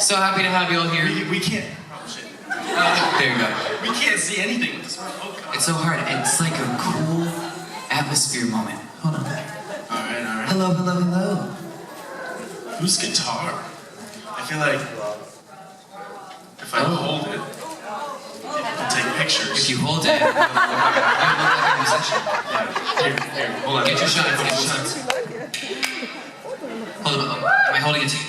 So happy to have you all here. We can't. Oh shit. There you go. We can't see anything with this one. Oh god. It's so hard. It's like a cool atmosphere moment. Hold on. Alright. Hello, hello, hello. Whose guitar? I feel like if I hold it, I'll take pictures. If you hold it, you look like a musician. Here, hold on. Get your shots, get your shots. Hold on. Am I holding it to you?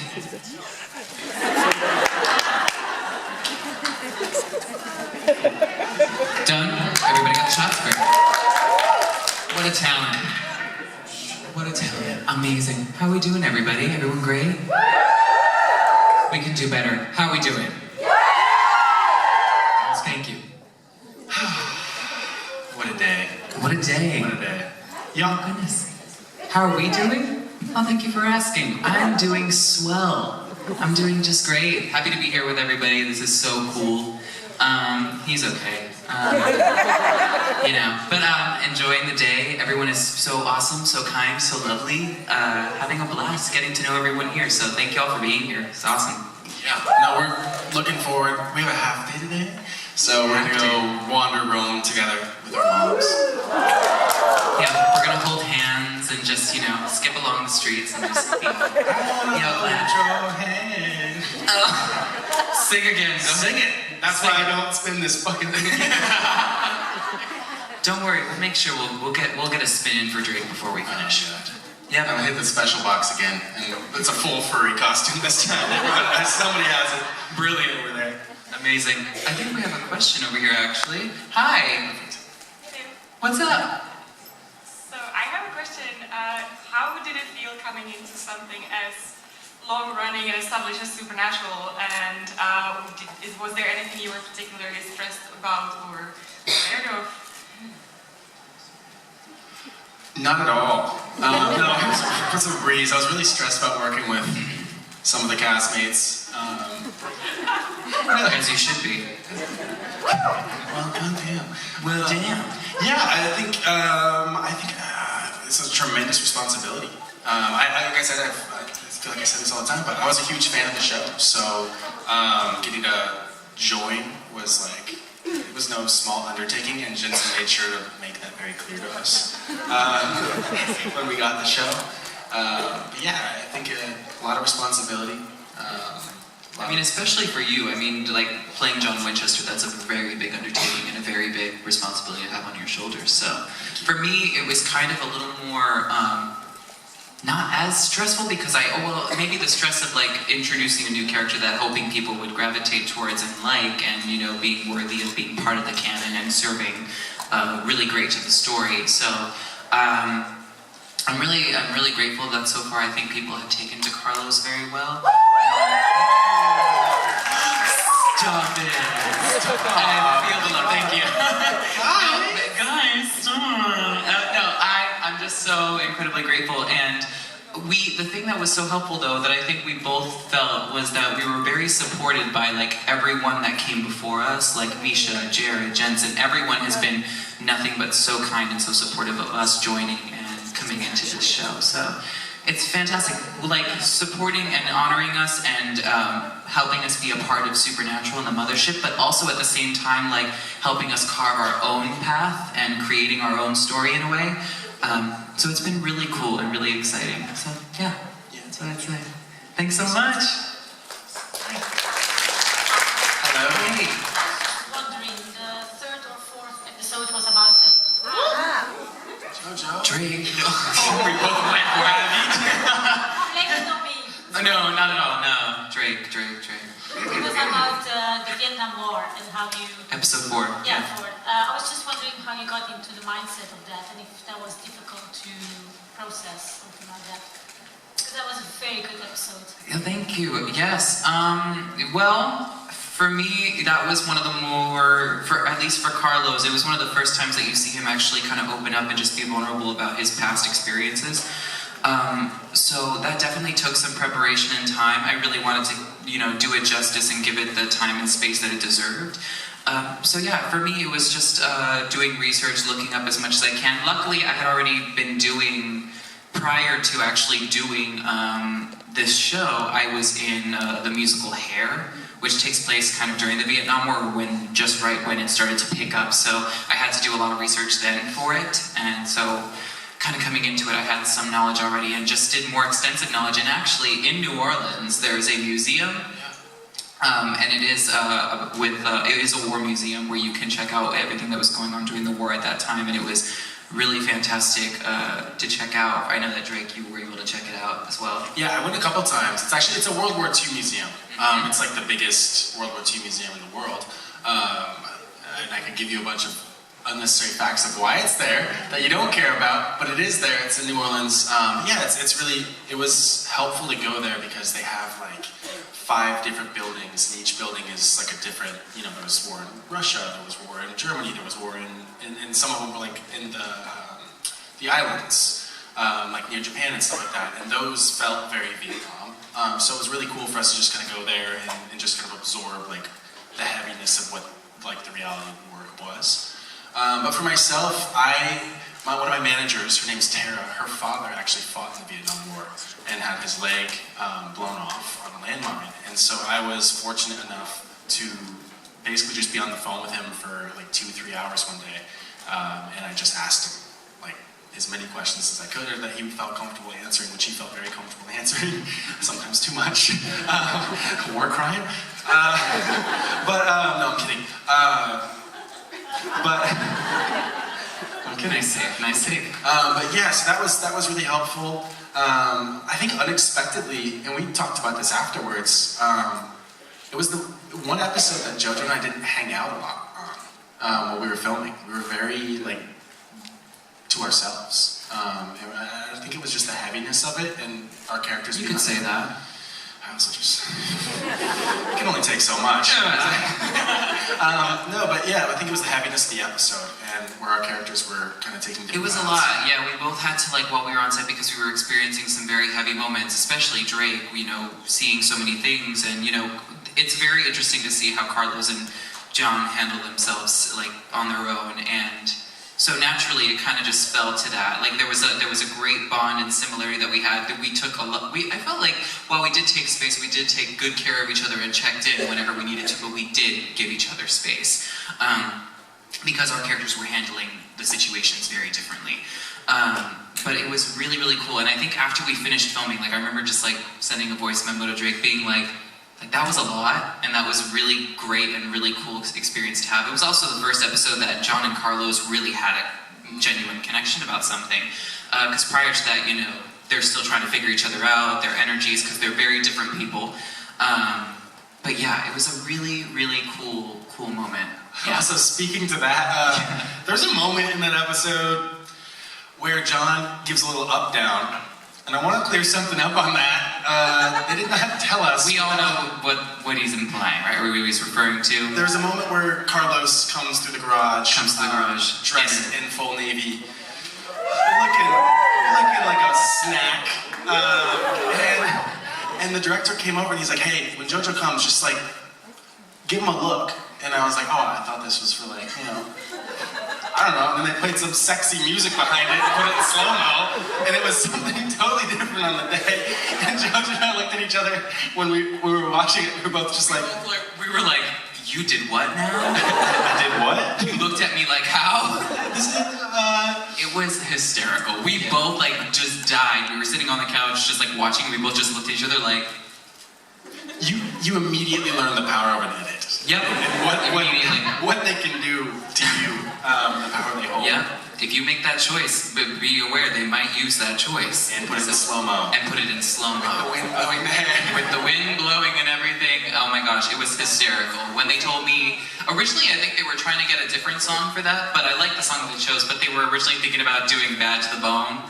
Done? Everybody got the shots? Great. What a talent. What a talent. Amazing. How are we doing, everybody? Everyone great? We can do better. How are we doing? Thank you. What a day. What a day. What a day. Oh, goodness. How are we doing? Oh, thank you for asking. I'm doing swell. I'm doing just great. Happy to be here with everybody. This is so cool. He's okay. But enjoying the day. Everyone is so awesome, so kind, so lovely. Having a blast getting to know everyone here. So thank you all for being here. It's awesome. Yeah. No, we're looking forward. We have a half day today, so we're gonna go wander roam together with our moms. Yeah, we're gonna hold hands and just, skip along the streets and just be, sing again. Sing it. That's why I don't spin this fucking thing again. Don't worry, we'll make sure we'll get a spin in for Drake before we finish. Yeah, I'm gonna hit the special box again, and it's a full furry costume this time. Somebody has it. Brilliant over there. Amazing. I think we have a question over here, actually. Hi. What's up? So I have a question. How did it feel coming into something as long-running and established as Supernatural? And was there anything you were particularly stressed about or scared of? Not at all. No, it was a breeze. I was really stressed about working with some of the castmates. As you should be. Well, goddamn. Well, damn. Yeah, I think it's a tremendous responsibility. Like I said, I feel like I say this all the time, but I was a huge fan of the show, so getting to join was like, it was no small undertaking, and Jensen made sure to make that very clear to us when we got the show. But yeah, I think a lot of responsibility. Especially for you. Like playing John Winchester, that's a very big undertaking and a very big responsibility to have on your shoulders. So for me, it was kind of a little more, not as stressful because maybe the stress of like introducing a new character that hoping people would gravitate towards and being worthy of being part of the canon and serving really great to the story. So I'm really grateful that so far I think people have taken to Carlos very well. Stop it! I feel the love. Thank you. Guys, stop. I'm just so incredibly grateful. And the thing that was so helpful though, that I think we both felt, was that we were very supported by like everyone that came before us, like Misha, Jared, Jensen. Everyone has been nothing but so kind and so supportive of us joining and coming into this show. So it's fantastic, like supporting and honoring us and helping us be a part of Supernatural and the Mothership, but also at the same time like helping us carve our own path and creating our own story in a way. So it's been really cool and really exciting. So yeah, that's what I'd say. Thanks so much. Hello. Hey. Wondering, the third or fourth episode was about the... Jojo? Drake. We both went for it. Next to me. No, not at all. No, Drake. It was about the Vietnam War and how you... Episode 4. Yeah, 4. I was just wondering how you got into the mindset of that and if that was difficult to process, something like that. Because that was a very good episode. Yeah, thank you. Yes. Well, for me, that was one of the more, at least for Carlos, it was one of the first times that you see him actually kind of open up and just be vulnerable about his past experiences. So that definitely took some preparation and time. I really wanted to, do it justice and give it the time and space that it deserved. So yeah, for me it was just doing research, looking up as much as I can. Luckily, I had already been doing, prior to actually doing this show, I was in the musical Hair, which takes place kind of during the Vietnam War, just right when it started to pick up. So I had to do a lot of research then for it, and so kind of coming into it, I had some knowledge already and just did more extensive knowledge. And actually, in New Orleans, there's a museum, and it is a war museum where you can check out everything that was going on during the war at that time, and it was really fantastic to check out. I know that Drake, you were able to check it out as well. Yeah, I went a couple times. It's a World War II museum. It's like the biggest World War II museum in the world. And I could give you a bunch of unnecessary facts of why it's there that you don't care about, but it is there. It's in New Orleans. It was helpful to go there because they have like 5 different buildings, and each building is like a different, there was war in Russia, there was war in Germany, there was war in some of them were like in the islands, like near Japan and stuff like that, and those felt very Vietnam. So it was really cool for us to just kind of go there and just kind of absorb like the heaviness of what like the reality of war was. But for myself, one of my managers, her name's Tara, her father actually fought in the Vietnam War and had his leg blown off on a landmine. And so I was fortunate enough to basically just be on the phone with him for like 2-3 hours one day. And I just asked him like as many questions as I could, or that he felt comfortable answering, which he felt very comfortable answering, sometimes too much. War crime. No, I'm kidding. I'm kidding. Nice save. But yeah, so that was really helpful. I think unexpectedly, and we talked about this afterwards, it was the one episode that Jojo and I didn't hang out a lot on while we were filming. We were very like to ourselves. And I think it was just the heaviness of it and our characters. You could say that. I also just it can only take so much. No, but yeah, I think it was the heaviness of the episode and where our characters were kind of taking different It was a paths. lot, yeah. We both had to, like, while we were on set, because we were experiencing some very heavy moments, especially Drake, seeing so many things, and, it's very interesting to see how Carlos and John handle themselves, like, on their own, and so naturally it kind of just fell to that. Like, there was a great bond and similarity that we had, that we took a lot, I felt like, while we did take space, we did take good care of each other and checked in whenever we needed to, but we did give each other space. Because our characters were handling the situations very differently. But it was really, really cool. And I think after we finished filming, like I remember just like sending a voice memo to Drake being like that was a lot, and that was really great and really cool experience to have. It was also the first episode that John and Carlos really had a genuine connection about something. Because prior to that, they're still trying to figure each other out, their energies, because they're very different people. But yeah, it was a really, really cool moment. Yeah. Also, speaking to that, there's a moment in that episode where John gives a little up-down, and I want to clear something up on that. They did not tell us. We all know what he's implying, right? Or what he's referring to. There's a moment where Carlos comes through the garage. Dressed in full navy, looking like a snack. And the director came over and he's like, "Hey, when Jojo comes, just like give him a look." And I was like, "Oh, I thought this was for like, I don't know." And then they played some sexy music behind it and put it in slow-mo. And it was something totally different on the day. And Jojo and I looked at each other when we were watching it. We were both just like, we were like, "You did what now?" I did what? You looked at me like, "How?" It was hysterical. We both like just died. We were sitting on the couch just like watching. We both just looked at each other like, You immediately learn the power of an edit. Yep. And what they can do to you, the power they hold. Yeah. If you make that choice, but be aware they might use that choice. And put it in slow-mo. With the wind blowing and everything. Oh my gosh, it was hysterical. When they told me, originally I think they were trying to get a different song for that, but I like the song that they chose, but they were originally thinking about doing Bad to the Bone.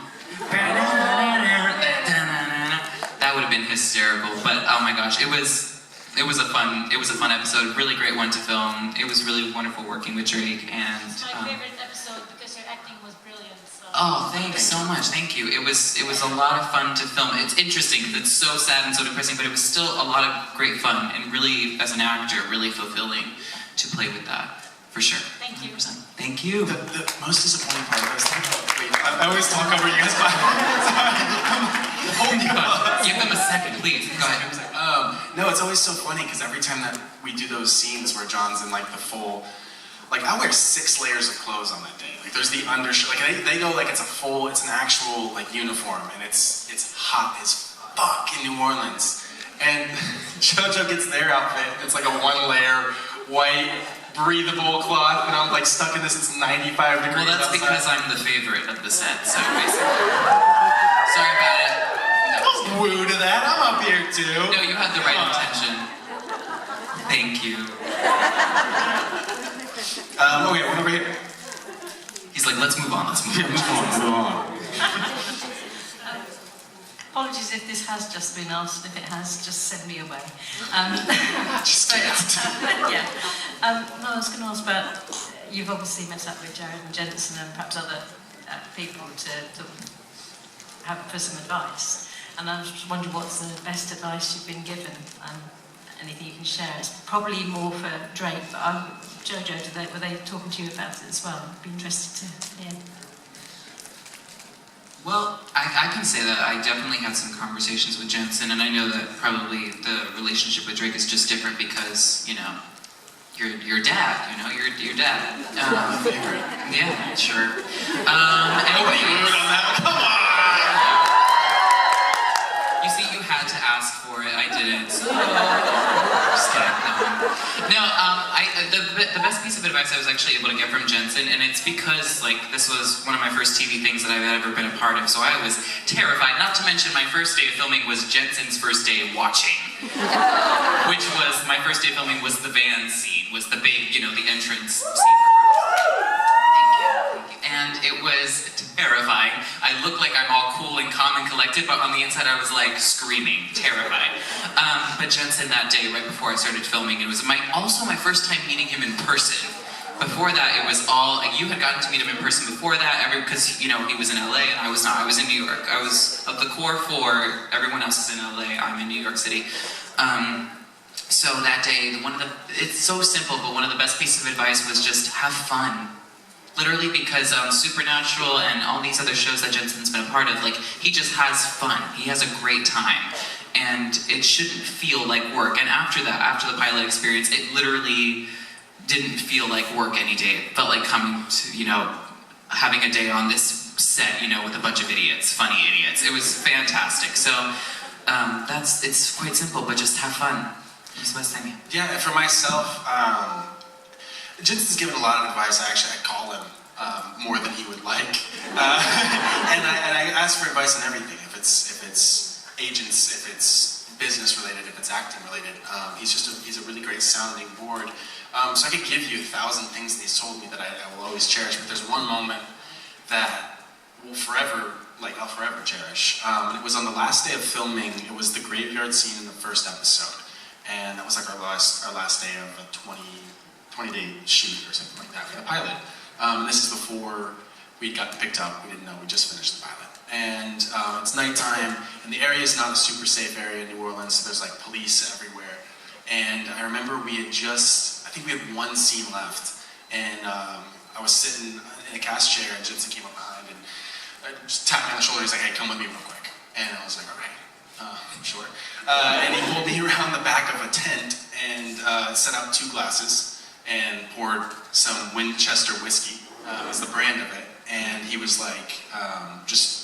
That would have been hysterical, but oh my gosh, it was a fun episode, really great one to film. It was really wonderful working with Drake, and it's my favorite episode because your acting was brilliant. So. Oh, thanks so much. Thank you. It was a lot of fun to film. It's interesting because it's so sad and so depressing, but it was still a lot of great fun and really, as an actor, really fulfilling to play with that, for sure. Thank you. 100%. Thank you. The most disappointing part of this thing, Wait, I always talk over you guys. Give them a second, please. Go ahead. No, it's always so funny because every time that we do those scenes where John's in like the full, like I wear 6 layers of clothes on that day. Like there's the undershirt, like they go like it's an actual like uniform, and it's hot as fuck in New Orleans. And Jojo gets their outfit. It's like a 1-layer white breathable cloth, and I'm like stuck in this. It's 95 degrees. Well, that's outside. because I'm the favorite of the set. So basically, sorry about it. Don't woo to that. I'm up here too. No, you had the right intention. Thank you. Okay, one over here. He's like, let's move on. Let's move on. Move on. Apologies if this has just been asked. If it has, just send me away. Just get out. Yeah. No, I was going to ask about, you've obviously met up with Jared and Jensen and perhaps other people to have for some advice. And I was just wondering what's the best advice you've been given? Anything you can share? It's probably more for Drake, but Jojo, were they talking to you about it as well? I'd be interested to hear. Well, I can say that I definitely had some conversations with Jensen, and I know that probably the relationship with Drake is just different because, you know, your dad, you know, your dad. Yeah, sure. Nobody moved on that. Come on. You see, you had to ask for it. I didn't. So. Just kidding. No, the best piece of advice I was actually able to get from Jensen, and it's because like this was one of my first TV things that I've ever been a part of, so I was terrified. Not to mention my first day of filming was Jensen's first day watching, which was my first day of filming was the van scene, was the big, you know, the entrance scene. And it was terrifying. I look like I'm all cool and calm and collected, but on the inside I was like screaming, terrified. But Jensen that day, right before I started filming, it was also my first time meeting him in person. Before that, it was all, like, you had gotten to meet him in person before that, because, you know, he was in LA and I was not. I was in New York. I was of the core 4, everyone else is in LA, I'm in New York City. So that day, it's so simple, but one of the best pieces of advice was just have fun. Literally, because Supernatural and all these other shows that Jensen's been a part of, like, he just has fun. He has a great time. And it shouldn't feel like work. And after that, after the pilot experience, it literally didn't feel like work any day. It felt like coming to, you know, having a day on this set, you know, with a bunch of idiots, funny idiots. It was fantastic. So, it's quite simple, but just have fun. That's the best thing. Yeah, for myself, Jensen's given a lot of advice. I call him more than he would like, and I ask for advice on everything. If it's agents, if it's business related, if it's acting related, he's a really great sounding board. So I could give you 1,000 things that he's told me that I will always cherish. But there's one moment that I'll forever cherish. It was on the last day of filming. It was the graveyard scene in the first episode, and that was like our last day of a 20-day shoot or something like that for the pilot. This is before we'd gotten picked up. We didn't know. We just finished the pilot. And it's nighttime, and the area is not a super safe area in New Orleans, so there's like police everywhere. And I remember I think we had one scene left, and I was sitting in a cast chair, and Jensen came up behind and just tapped me on the shoulder. He's like, "Hey, come with me real quick." And I was like, "All right, sure." And he pulled me around the back of a tent and set out 2 glasses and poured some Winchester whiskey, was the brand of it. And he was like, just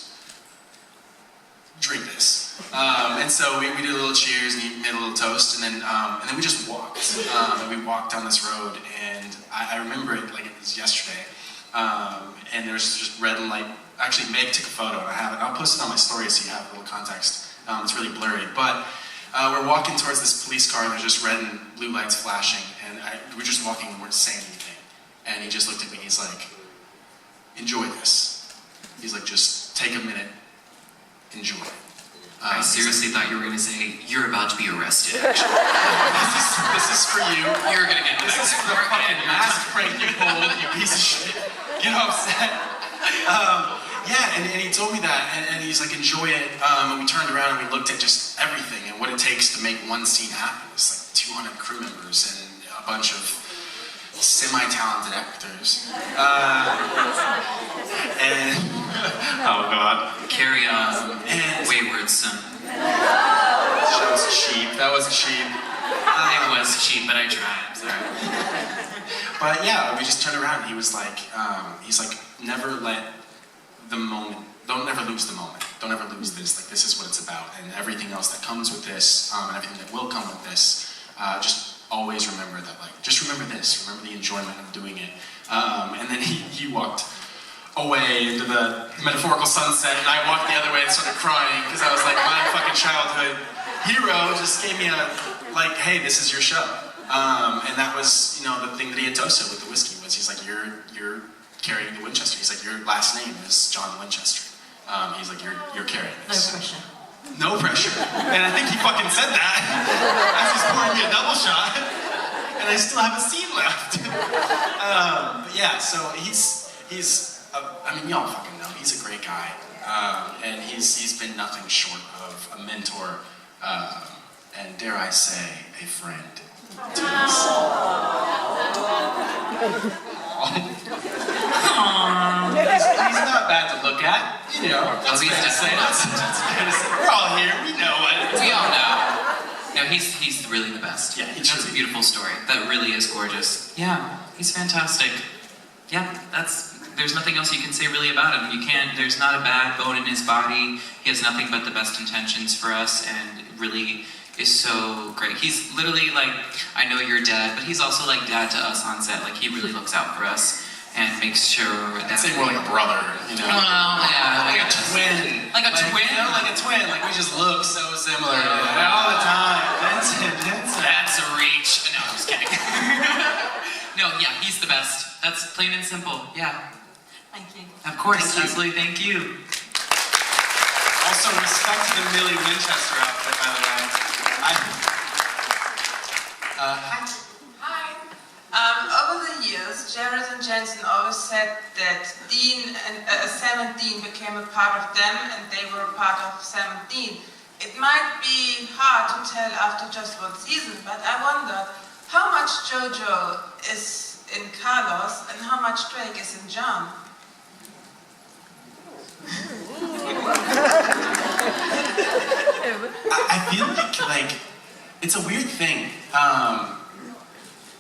drink this. And so we did a little cheers and he made a little toast, and then we just walked. And we walked down this road, and I remember it like it was yesterday. And there's just red light. Actually, Meg took a photo, and I have it. I'll post it on my story so you have a little context. It's really blurry, but we're walking towards this police car, and there's just red and blue lights flashing, and we're just walking and we weren't saying anything. And he just looked at me, and he's like, "Enjoy this." He's like, "Just take a minute, enjoy." I seriously thought you were going to say, "You're about to be arrested." Actually. this is for you. You're going to get This is for the fucking mask prank you pulled, you piece of shit. Get upset. Yeah, and he told me that, and he's like, "Enjoy it." And we turned around and we looked at just everything and what it takes to make one scene happen. It's like 200 crew members and a bunch of semi-talented actors. And oh god, Carry on, and wayward son. that was cheap. That was cheap. It was cheap, but I tried. I'm sorry. But yeah, we just turned around and he was like, he's like, never let the moment, don't ever lose the moment. Don't ever lose this. Like, this is what it's about. And everything else that comes with this, and everything that will come with this, just always remember that, like, just remember this. Remember the enjoyment of doing it. And then he walked away into the metaphorical sunset, and I walked the other way and started crying, because I was like, my fucking childhood hero just gave me a, like, hey, this is your show. And that was, you know, the thing that he had toasted with the whiskey was, he's like, you're carrying the Winchester. He's like, your last name is John Winchester. He's like, you're carrying No this. pressure. No pressure. And I think he fucking said that as he's pouring me a double shot. And I still have a scene left. But yeah, so I mean, y'all fucking know, he's a great guy. And he's been nothing short of a mentor, and dare I say, a friend to us. He's not bad to look at, you know. Oh, he's definitely not. We're all here, we know it. We all know. No, he's really the best. Yeah, he That's truly a beautiful story. That really is gorgeous. Yeah, he's fantastic. Yeah, there's nothing else you can say really about him. There's not a bad bone in his body. He has nothing but the best intentions for us, and really is so great. He's literally like, I know you're dad, but he's also like dad to us on set. Like, he really looks out for us and makes sure that... I'd say more like a brother, you know? Yeah, like a twin. Like a twin? You know, like a twin. Like, we just look so similar. All the time. Vincent. That's a reach. No, I'm just kidding. No, yeah, he's the best. That's plain and simple. Yeah. Thank you. Of course, Thank you. absolutely, thank you. Also, respect to the Millie Winchester outfit, by the way. Hi. Over the years, Jared and Jensen always said that Dean and Sam and Dean became a part of them, and they were a part of Sam and Dean. It might be hard to tell after just one season, but I wonder how much Jojo is in Carlos and how much Drake is in John. I feel like it's a weird thing.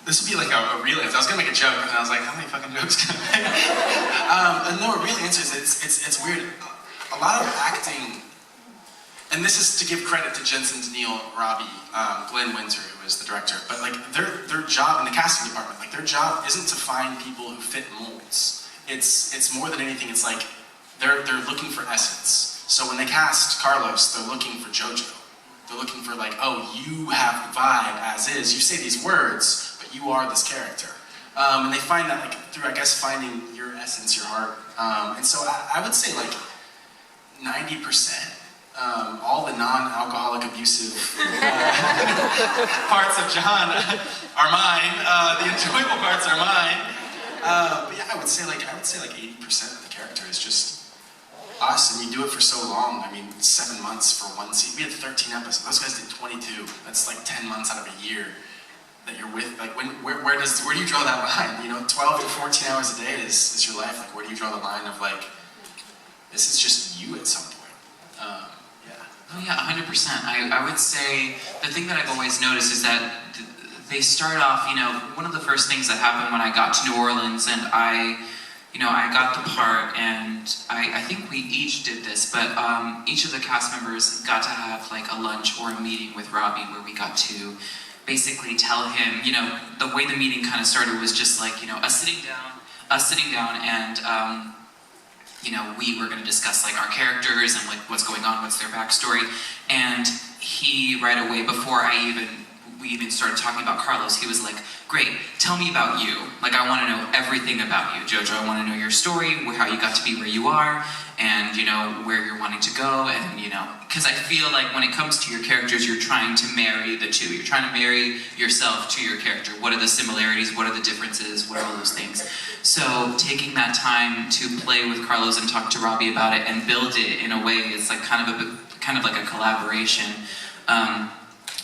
This would be like a real answer. I was gonna make a joke, and I was like, how many fucking jokes can I make? No, a real answer is it's weird. A lot of acting, and this is to give credit to Jensen, Neil, Robbie, Glenn Winter, who is the director, but like their job in the casting department, like their job isn't to find people who fit molds. It's more than anything, it's like they're looking for essence. So when they cast Carlos, they're looking for Jojo. They're looking for like, oh, you have the vibe as is. You say these words, but you are this character. And they find that like through, I guess, finding your essence, your heart. And so I would say like 90%. All the non-alcoholic abusive parts of John are mine. The enjoyable parts are mine. But yeah, I would say like 80% of the character is just us, and you do it for so long. I mean, 7 months for one season. We had 13 episodes. Those guys did 22. That's like 10 months out of a year that you're with. Like, where do you draw that line? You know, 12 to 14 hours a day is your life. Like, where do you draw the line of like, this is just you at some point? Yeah. Oh yeah, 100%. I would say the thing that I've always noticed is that they start off, you know, one of the first things that happened when I got to New Orleans and I got the part, and I think we each did this, but each of the cast members got to have like a lunch or a meeting with Robbie where we got to basically tell him, you know, the way the meeting kind of started was just like, you know, us sitting down and you know, we were going to discuss like our characters and like what's going on, what's their backstory, and he right away, before we even started talking about Carlos, he was like, great, tell me about you. Like, I want to know everything about you, Jojo. I want to know your story, how you got to be where you are, and, you know, where you're wanting to go, and, you know, because I feel like when it comes to your characters, you're trying to marry the two. You're trying to marry yourself to your character. What are the similarities? What are the differences? What are all those things? So taking that time to play with Carlos and talk to Robbie about it and build it in a way, it's like kind of like a collaboration.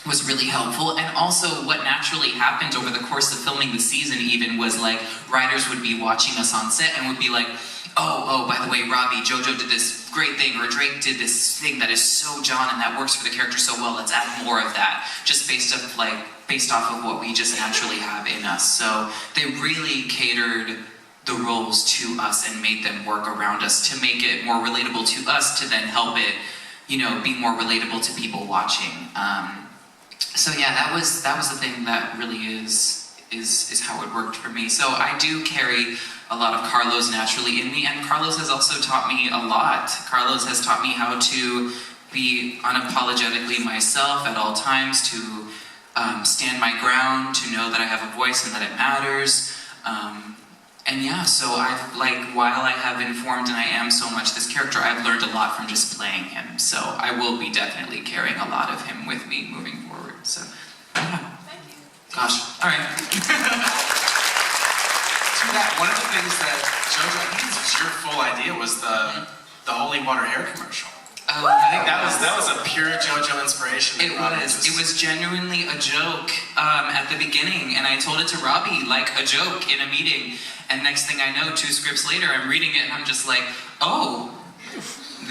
was really helpful. And also what naturally happened over the course of filming the season even was like writers would be watching us on set and would be like, oh, by the way, Robbie, Jojo did this great thing, or Drake did this thing that is so John and that works for the character so well, let's add more of that, just based off of what we just naturally have in us. So they really catered the roles to us and made them work around us to make it more relatable to us, to then help it, you know, be more relatable to people watching. So yeah, that was the thing that really is how it worked for me. So I do carry a lot of Carlos naturally in me, and Carlos has also taught me a lot. Carlos has taught me how to be unapologetically myself at all times, to stand my ground, to know that I have a voice and that it matters. And yeah, so I've, like, while I have informed and I am so much this character, I've learned a lot from just playing him. So I will be definitely carrying a lot of him with me moving forward. So, yeah. Thank you. Gosh, all right. To that, one of the things that Jojo, I think this was your full idea, was the holy water hair commercial. Oh, I think that was a pure JoJo inspiration. It was genuinely a joke at the beginning, and I told it to Robbie like a joke in a meeting, and next thing I know, 2 scripts later, I'm reading it and I'm just like, oh,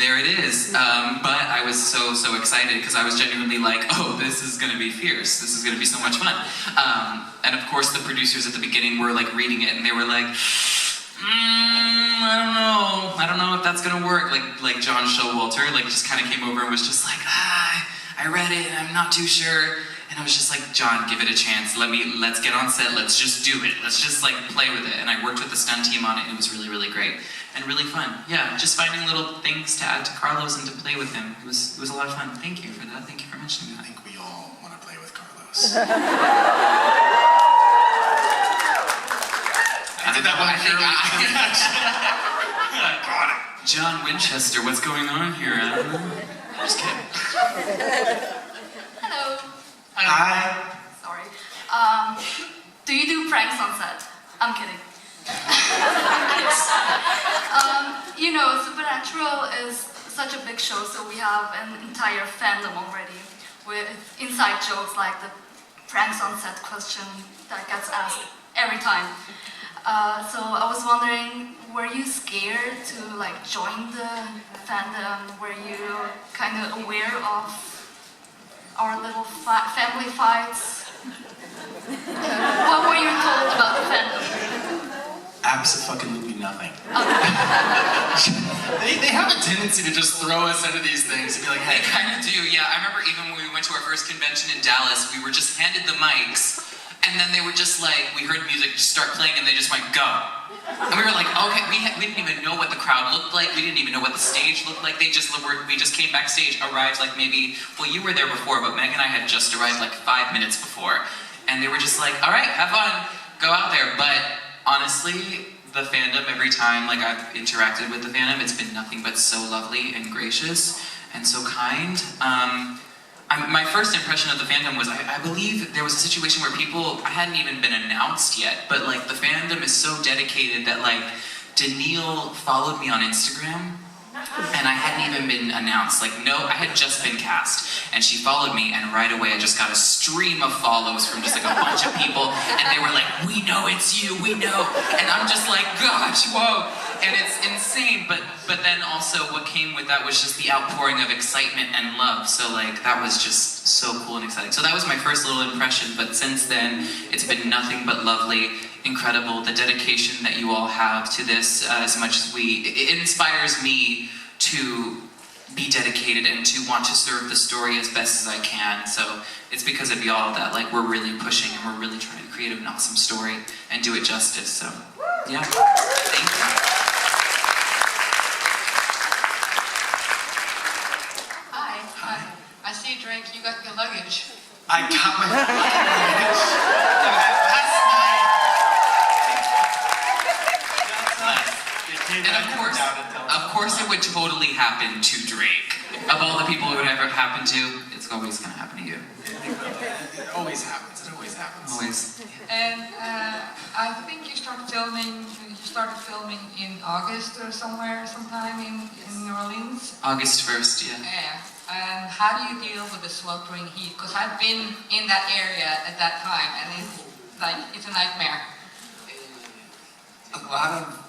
there it is. But I was so excited because I was genuinely like, oh, this is gonna be fierce. This is gonna be so much fun. And of course, the producers at the beginning were like reading it, and they were like, I don't know if that's gonna work. Like John Showalter, like just kind of came over and was just like, I read it, and I'm not too sure. And I was just like, John, give it a chance. Let's get on set. Let's just do it. Let's just like play with it. And I worked with the stunt team on it, and it was really, really great and really fun. Yeah, just finding little things to add to Carlos and to play with him. It was a lot of fun. Thank you for that. Thank you for mentioning that. I think we all want to play with Carlos. I did that one. I got it. John Winchester, what's going on here? Just kidding. Hello. Hi. Sorry. Do you do pranks on set? I'm kidding. You know, Supernatural is such a big show, so we have an entire fandom already with inside jokes like the pranks on set question that gets asked every time. So I was wondering, were you scared to like join the fandom? Were you kind of aware of our little family fights? What were you told about the fandom? Absolutely nothing. Okay. They have a tendency to just throw us into these things and be like, hey. They kind of do, yeah. I remember even when we went to our first convention in Dallas, we were just handed the mics, and then they were just like, we heard music just start playing, and they just went, go. And we were like, okay, we didn't even know what the crowd looked like. We didn't even know what the stage looked like. We just came backstage, arrived like maybe, well, you were there before, but Meg and I had just arrived like 5 minutes before. And they were just like, all right, have fun, go out there. But honestly, the fandom, every time like I've interacted with the fandom, it's been nothing but so lovely and gracious and so kind. My first impression of the fandom was, I believe there was a situation where I hadn't even been announced yet, but like the fandom is so dedicated that like Danielle followed me on Instagram, and I hadn't even been announced. Like, no, I had just been cast, and she followed me, and right away I just got a stream of follows from just like a bunch of people, and they were like, we know it's you, we know. And I'm just like, gosh, whoa. And it's insane, but then also what came with that was just the outpouring of excitement and love. So like, that was just so cool and exciting. So that was my first little impression, but since then, it's been nothing but lovely, incredible. The dedication that you all have to this, as much as it inspires me to be dedicated and to want to serve the story as best as I can. So it's because of y'all that like we're really pushing and we're really trying to create an awesome story and do it justice. So yeah, thank you. Hi. I see, Drake, you got your luggage. I got my luggage. And of course it would totally happen to Drake. Of all the people it would ever happen to, it's always gonna happen to you. It always happens. It always happens. Always. And I think you started filming in August or sometime in New Orleans. August 1st, yeah. Yeah. And how do you deal with the sweltering heat? Because I've been in that area at that time, and it's a nightmare. A lot of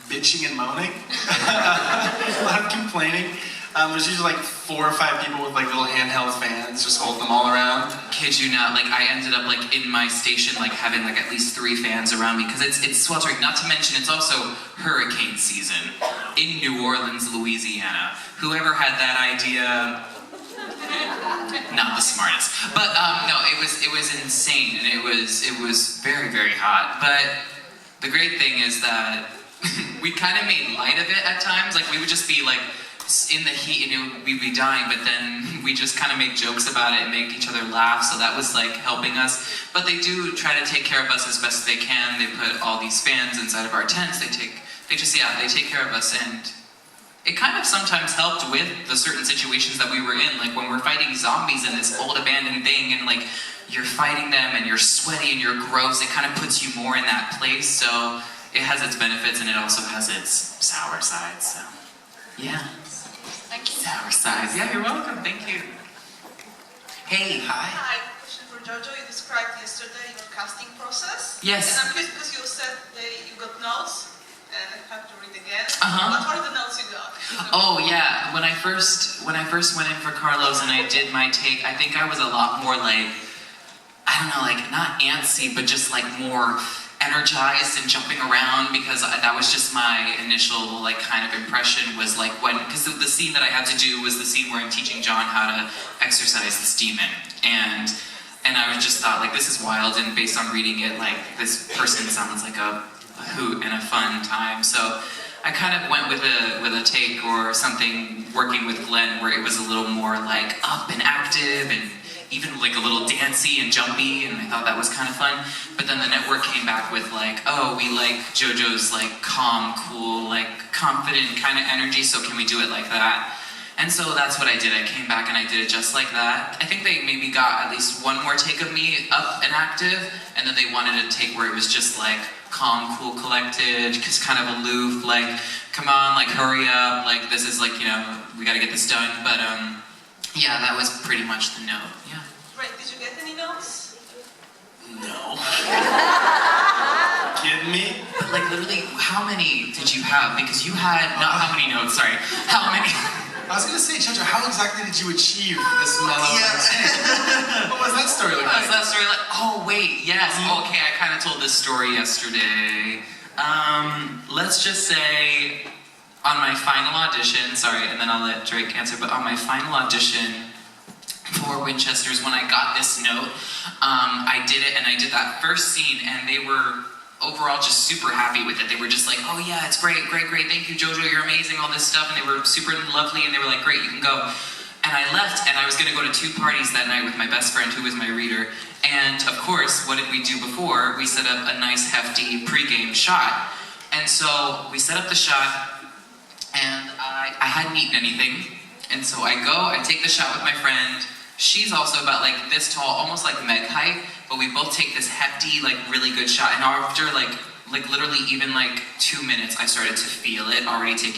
bitching and moaning, a lot of complaining. There's usually like 4 or 5 people with like little handheld fans just holding them all around. Kid you not, like I ended up like in my station like having like at least 3 fans around me because it's sweltering. Not to mention it's also hurricane season in New Orleans, Louisiana. Whoever had that idea, not the smartest. But no, it was insane and it was very, very hot. But the great thing is that we kind of made light of it at times. Like we would just be like in the heat and we'd be dying, but then we just kind of make jokes about it and make each other laugh, so that was like helping us. But they do try to take care of us as best they can. They put all these fans inside of our tents. They take care of us, and it kind of sometimes helped with the certain situations that we were in, like when we're fighting zombies in this old abandoned thing and like you're fighting them and you're sweaty and you're gross. It kind of puts you more in that place, so it has its benefits and it also has its sour sides, so yeah. Thank you. Sour sides. Yeah, you're welcome. Thank you. Hey, hi. Hi, question for Jojo. You described yesterday your casting process. Yes. And I'm curious because you said that you got notes, and I have to read again. Uh-huh. What were the notes you got? Oh yeah, when I first went in for Carlos and I did my take, I think I was a lot more like, I don't know, like not antsy, but just like more energized and jumping around, because that was just my initial like kind of impression, was like because the scene that I had to do was the scene where I'm teaching John how to exorcise this demon, and I was just thought like this is wild, and based on reading it, like this person sounds like a hoot and a fun time, so I kind of went with a take or something working with Glenn where it was a little more like up and active and even like a little dancey and jumpy, and I thought that was kind of fun. But then the network came back with like, oh, we like JoJo's like calm, cool, like confident kind of energy, so can we do it like that? And so that's what I did. I came back and I did it just like that. I think they maybe got at least one more take of me up and active, and then they wanted a take where it was just like calm, cool, collected, just kind of aloof, like, come on, like hurry up, like this is like, you know, we gotta get this done. But yeah, that was pretty much the note, yeah. Right, did you get any notes? No. Kidding me? But like literally, how many did you have? Because you had, not how many notes, sorry, how many? I was gonna say, Jojo, how exactly did you achieve this mellow? Yeah. What was that story like? What was that story like? Oh wait, yes, okay, I kind of told this story yesterday. Let's just say, on my final audition, sorry, and then I'll let Drake answer, but on my final audition for Winchester's, when I got this note, I did it, and I did that first scene, and they were overall just super happy with it. They were just like, oh yeah, it's great, great, great, thank you Jojo, you're amazing, all this stuff, and they were super lovely, and they were like, great, you can go. And I left, and I was gonna go to 2 parties that night with my best friend, who was my reader, and of course, what did we do before? We set up a nice hefty pre-game shot. And so we set up the shot, and I hadn't eaten anything, and so I go, I take the shot with my friend. She's also about like this tall, almost like Meg height, but we both take this hefty, like really good shot, and after like literally even like 2 minutes, I started to feel it already taking